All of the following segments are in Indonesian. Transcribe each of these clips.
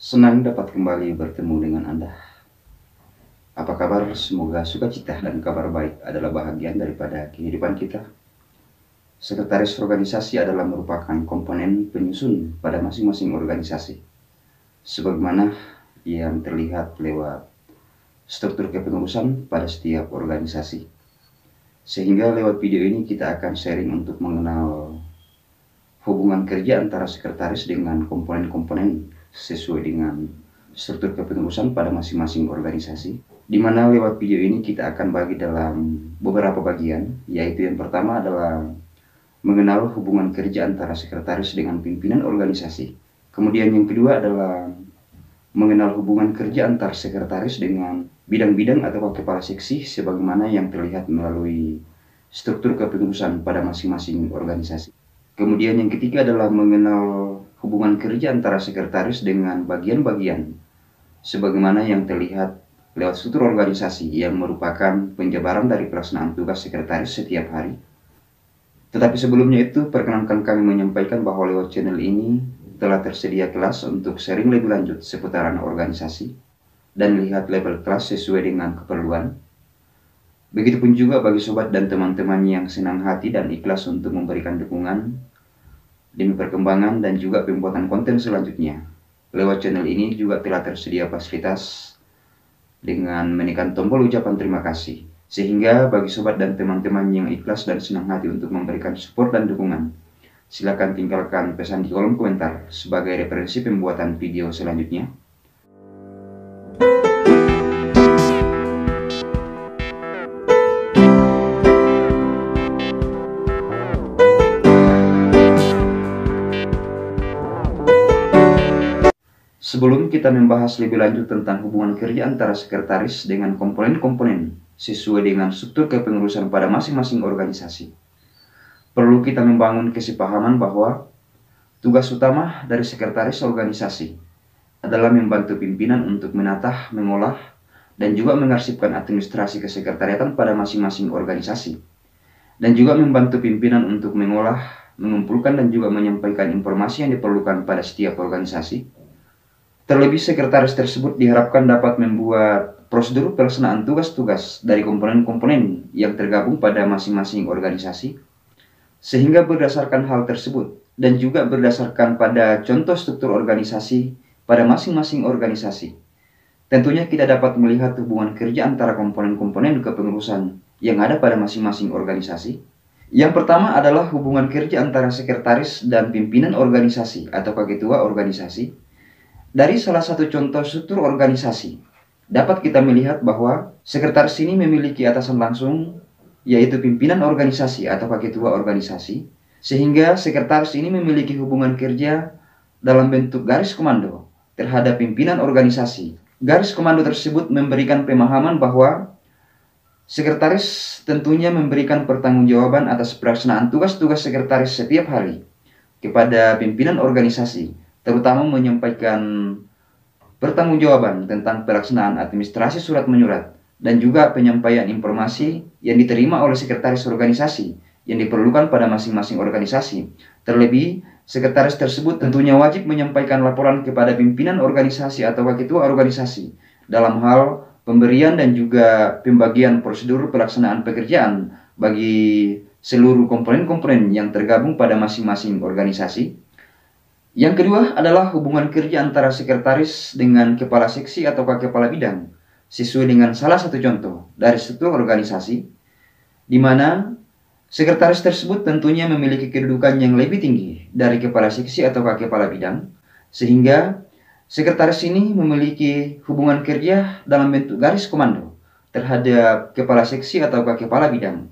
Senang dapat kembali bertemu dengan Anda. Apa kabar? Semoga sukacita dan kabar baik adalah bahagian daripada kehidupan kita. Sekretaris organisasi adalah merupakan komponen penyusun pada masing-masing organisasi, sebagaimana yang terlihat lewat struktur kepengurusan pada setiap organisasi. Sehingga lewat video ini kita akan sharing untuk mengenal hubungan kerja antara sekretaris dengan komponen-komponen sesuai dengan struktur kepengurusan pada masing-masing organisasi, di mana lewat video ini kita akan bagi dalam beberapa bagian, yaitu yang pertama adalah mengenal hubungan kerja antara sekretaris dengan pimpinan organisasi. Kemudian yang kedua adalah mengenal hubungan kerja antar sekretaris dengan bidang-bidang atau kepala seksi sebagaimana yang terlihat melalui struktur kepengurusan pada masing-masing organisasi. Kemudian yang ketiga adalah mengenal hubungan kerja antara sekretaris dengan bagian-bagian sebagaimana yang terlihat lewat struktur organisasi yang merupakan penjabaran dari pelaksanaan tugas sekretaris setiap hari. Tetapi sebelumnya itu, perkenankan kami menyampaikan bahwa lewat channel ini telah tersedia kelas untuk sharing lebih lanjut seputaran organisasi dan lihat level kelas sesuai dengan keperluan. Begitupun juga bagi sobat dan teman-teman yang senang hati dan ikhlas untuk memberikan dukungan demi perkembangan dan juga pembuatan konten selanjutnya. Lewat channel ini juga telah tersedia fasilitas dengan menekan tombol ucapan terima kasih. Sehingga bagi sobat dan teman-teman yang ikhlas dan senang hati untuk memberikan support dan dukungan, silakan tinggalkan pesan di kolom komentar sebagai referensi pembuatan video selanjutnya. Sebelum kita membahas lebih lanjut tentang hubungan kerja antara sekretaris dengan komponen-komponen sesuai dengan struktur kepengurusan pada masing-masing organisasi, perlu kita membangun kesepahaman bahwa tugas utama dari sekretaris organisasi adalah membantu pimpinan untuk menata, mengolah, dan juga mengarsipkan administrasi kesekretariatan pada masing-masing organisasi, dan juga membantu pimpinan untuk mengolah, mengumpulkan, dan juga menyampaikan informasi yang diperlukan pada setiap organisasi. Terlebih, sekretaris tersebut diharapkan dapat membuat prosedur pelaksanaan tugas-tugas dari komponen-komponen yang tergabung pada masing-masing organisasi, sehingga berdasarkan hal tersebut dan juga berdasarkan pada contoh struktur organisasi pada masing-masing organisasi, tentunya kita dapat melihat hubungan kerja antara komponen-komponen kepengurusan yang ada pada masing-masing organisasi. Yang pertama adalah hubungan kerja antara sekretaris dan pimpinan organisasi atau ketua organisasi. Dari salah satu contoh struktur organisasi, dapat kita melihat bahwa sekretaris ini memiliki atasan langsung, yaitu pimpinan organisasi atau ketua organisasi, sehingga sekretaris ini memiliki hubungan kerja dalam bentuk garis komando terhadap pimpinan organisasi. Garis komando tersebut memberikan pemahaman bahwa sekretaris tentunya memberikan pertanggungjawaban atas pelaksanaan tugas-tugas sekretaris setiap hari kepada pimpinan organisasi, terutama menyampaikan pertanggungjawaban tentang pelaksanaan administrasi surat menyurat dan juga penyampaian informasi yang diterima oleh sekretaris organisasi yang diperlukan pada masing-masing organisasi. Terlebih, sekretaris tersebut tentunya wajib menyampaikan laporan kepada pimpinan organisasi atau ketua organisasi dalam hal pemberian dan juga pembagian prosedur pelaksanaan pekerjaan bagi seluruh komponen-komponen yang tergabung pada masing-masing organisasi. Yang kedua adalah hubungan kerja antara sekretaris dengan kepala seksi atau kepala bidang, sesuai dengan salah satu contoh dari struktur organisasi, di mana sekretaris tersebut tentunya memiliki kedudukan yang lebih tinggi dari kepala seksi atau kepala bidang, sehingga sekretaris ini memiliki hubungan kerja dalam bentuk garis komando terhadap kepala seksi atau kepala bidang.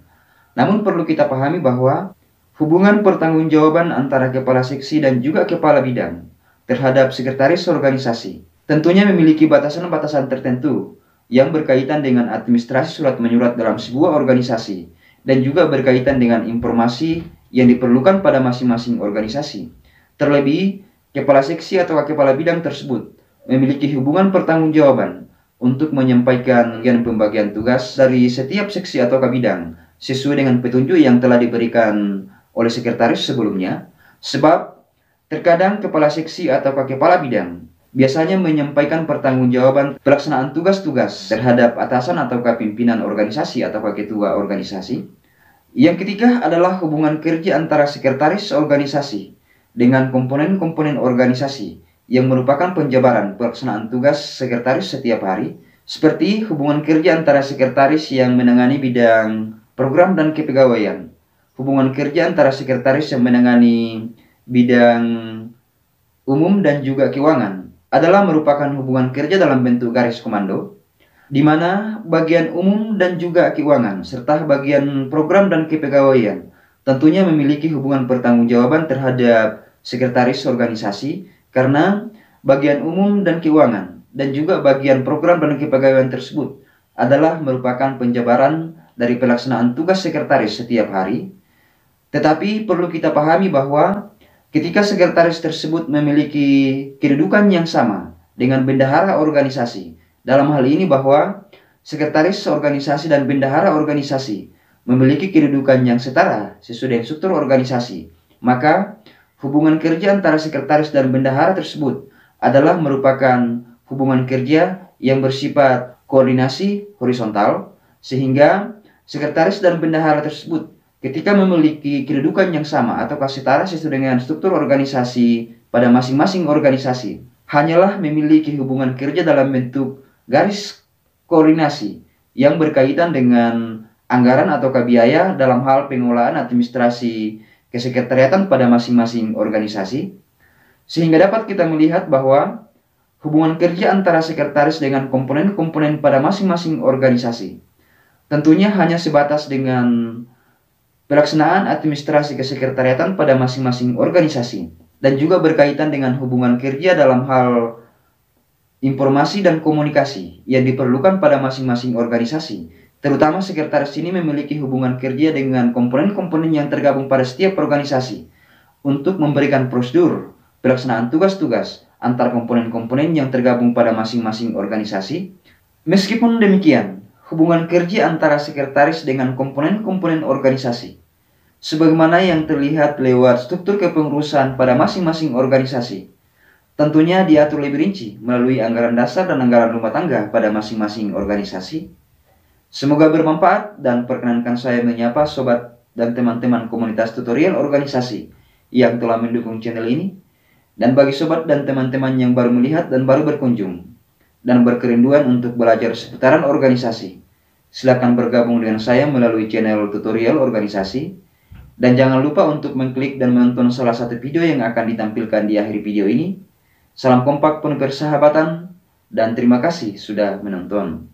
Namun perlu kita pahami bahwa hubungan pertanggungjawaban antara kepala seksi dan juga kepala bidang terhadap sekretaris organisasi tentunya memiliki batasan-batasan tertentu yang berkaitan dengan administrasi surat menyurat dalam sebuah organisasi dan juga berkaitan dengan informasi yang diperlukan pada masing-masing organisasi. Terlebih, kepala seksi atau kepala bidang tersebut memiliki hubungan pertanggungjawaban untuk menyampaikan pembagian tugas dari setiap seksi atau bidang sesuai dengan petunjuk yang telah diberikan oleh sekretaris sebelumnya, sebab terkadang kepala seksi atau kepala bidang biasanya menyampaikan pertanggungjawaban pelaksanaan tugas-tugas terhadap atasan atau pimpinan organisasi atau ketua organisasi. Yang ketiga adalah hubungan kerja antara sekretaris organisasi dengan komponen-komponen organisasi yang merupakan penjabaran pelaksanaan tugas sekretaris setiap hari, seperti hubungan kerja antara sekretaris yang menangani bidang program dan kepegawaian, hubungan kerja antara sekretaris yang menangani bidang umum dan juga keuangan, adalah merupakan hubungan kerja dalam bentuk garis komando, di mana bagian umum dan juga keuangan, serta bagian program dan kepegawaian tentunya memiliki hubungan pertanggungjawaban terhadap sekretaris organisasi, karena bagian umum dan keuangan dan juga bagian program dan kepegawaian tersebut adalah merupakan penjabaran dari pelaksanaan tugas sekretaris setiap hari. Tetapi perlu kita pahami bahwa ketika sekretaris tersebut memiliki kedudukan yang sama dengan bendahara organisasi, dalam hal ini bahwa sekretaris organisasi dan bendahara organisasi memiliki kedudukan yang setara sesuai dengan struktur organisasi, maka hubungan kerja antara sekretaris dan bendahara tersebut adalah merupakan hubungan kerja yang bersifat koordinasi horizontal, sehingga sekretaris dan bendahara tersebut ketika memiliki kedudukan yang sama atau setara sesuai dengan struktur organisasi pada masing-masing organisasi, hanyalah memiliki hubungan kerja dalam bentuk garis koordinasi yang berkaitan dengan anggaran atau biaya dalam hal pengelolaan administrasi kesekretariatan pada masing-masing organisasi, sehingga dapat kita melihat bahwa hubungan kerja antara sekretaris dengan komponen-komponen pada masing-masing organisasi tentunya hanya sebatas dengan pelaksanaan administrasi kesekretariatan pada masing-masing organisasi, dan juga berkaitan dengan hubungan kerja dalam hal informasi dan komunikasi yang diperlukan pada masing-masing organisasi. Terutama sekretaris ini memiliki hubungan kerja dengan komponen-komponen yang tergabung pada setiap organisasi untuk memberikan prosedur pelaksanaan tugas-tugas antar komponen-komponen yang tergabung pada masing-masing organisasi. Meskipun demikian, hubungan kerja antara sekretaris dengan komponen-komponen organisasi, sebagaimana yang terlihat lewat struktur kepengurusan pada masing-masing organisasi, tentunya diatur lebih rinci melalui anggaran dasar dan anggaran rumah tangga pada masing-masing organisasi. Semoga bermanfaat, dan perkenankan saya menyapa sobat dan teman-teman komunitas tutorial organisasi yang telah mendukung channel ini. Dan bagi sobat dan teman-teman yang baru melihat dan baru berkunjung dan berkerinduan untuk belajar seputaran organisasi, silakan bergabung dengan saya melalui channel tutorial organisasi. Dan jangan lupa untuk mengklik dan menonton salah satu video yang akan ditampilkan di akhir video ini. Salam kompak penuh persahabatan, dan terima kasih sudah menonton.